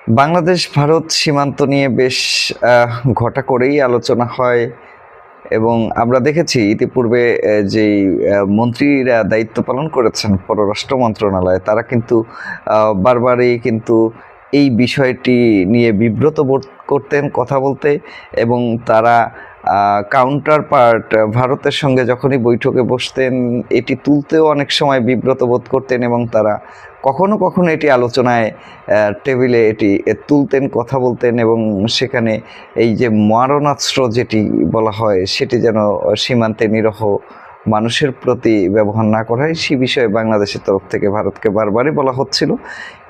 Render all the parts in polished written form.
বাংলাদেশ ভারত সীমান্ত নিয়ে বেশ ঘটা করেই আলোচনা হয় এবং আমরা দেখেছি ইতিপূর্বে যেই মন্ত্রীরা দায়িত্ব পালন করেছেন পররাষ্ট্র মন্ত্রণালয়ে তারা কিন্তু বারবারই কিন্তু এই বিষয়টি নিয়ে বিব্রত বোধ করতেন কথা বলতে, এবং তারা কাউন্টার পার্ট ভারতের সঙ্গে যখনই বৈঠকে বসতেন এটি তুলতেও অনেক সময় বিব্রত বোধ করতেন এবং তারা কখনো কখনো এটি আলোচনায় টেবিলে এটি তুলতেন, কথা বলতেন এবং সেখানে এই যে মারণাস্ত্র যেটি বলা হয় সেটি যেন সীমান্তে নিরহ মানুষের প্রতি ব্যবহার না করা হয় সে বিষয়ে বাংলাদেশের তরফ থেকে ভারতকে বারবারই বলা হচ্ছিল।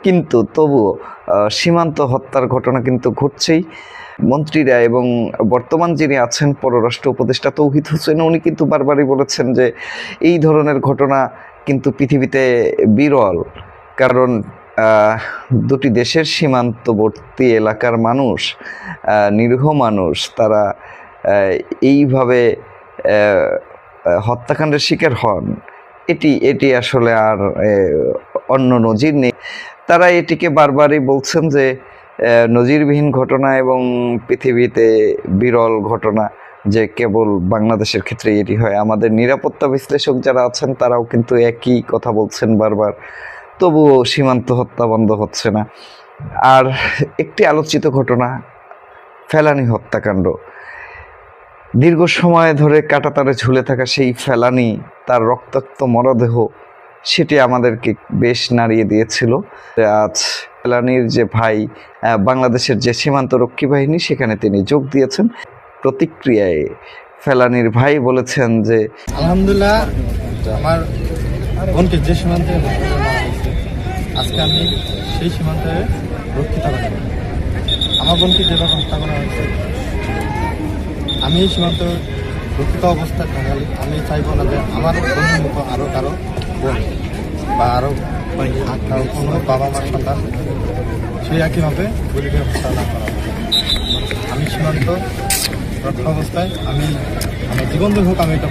কিন্তু তবুও সীমান্ত হত্যার ঘটনা কিন্তু ঘটছেই। মন্ত্রীরা এবং বর্তমান যিনি আছেন পররাষ্ট্র উপদেষ্টা তৌহিদ হোসেন, উনি কিন্তু বারবারই বলেছেন যে এই ধরনের ঘটনা কিন্তু পৃথিবীতে বিরল, কারণ দুটি দেশের সীমান্তবর্তী এলাকার মানুষ, নিরীহ মানুষ, তারা এইভাবে হত্যাকাণ্ডের শিকার হন, এটি আসলে আর অন্য নজির নেই। তারা এটিকে বারবারই বলছেন যে নজিরবিহীন ঘটনা এবং পৃথিবীতে বিরল ঘটনা, যে কেবল বাংলাদেশের ক্ষেত্রে এটি হয়। আমাদের নিরাপত্তা বিশ্লেষক যারা আছেন তারাও কিন্তু একই কথা বলছেন বারবার, তবুও সীমান্ত হত্যা বন্ধ হচ্ছে না। আর একটি আলোচিত ঘটনা ফেলানী হত্যাকাণ্ড। দীর্ঘ সময় ধরে কাঁটাতারে ঝুলে থাকা সেই ফেলানী, তার রক্তাক্ত মরদেহ, সেটি আমাদেরকে বেশ নাড়িয়ে দিয়েছিল। আজ ফেলানীর যে ভাই, বাংলাদেশের যে সীমান্তরক্ষী বাহিনী সেখানে তিনি যোগ দিয়েছেন। প্রতিক্রিয়ায় ফেলানীর ভাই বলেছেন যে আলহামদুলিল্লাহ, আমার বোনকে যে সীমান্তে আজকে আমি সেই সীমান্তে রক্ষিত করি। আমার বোনকে যেভাবে হত্যা করা হয়েছে, আমি এই সীমান্ত রক্ষিত অবস্থায় থাকালে আমি চাইব না যে আমার বোনের মতো আরও কারো বোন বা আরও কোনো বাবা মার সন্তান সেই একইভাবে গুলিকে হত্যা না করা। আমি সীমান্ত রক্ষা অবস্থায় আমি আমার জীবন হোক আমি এটা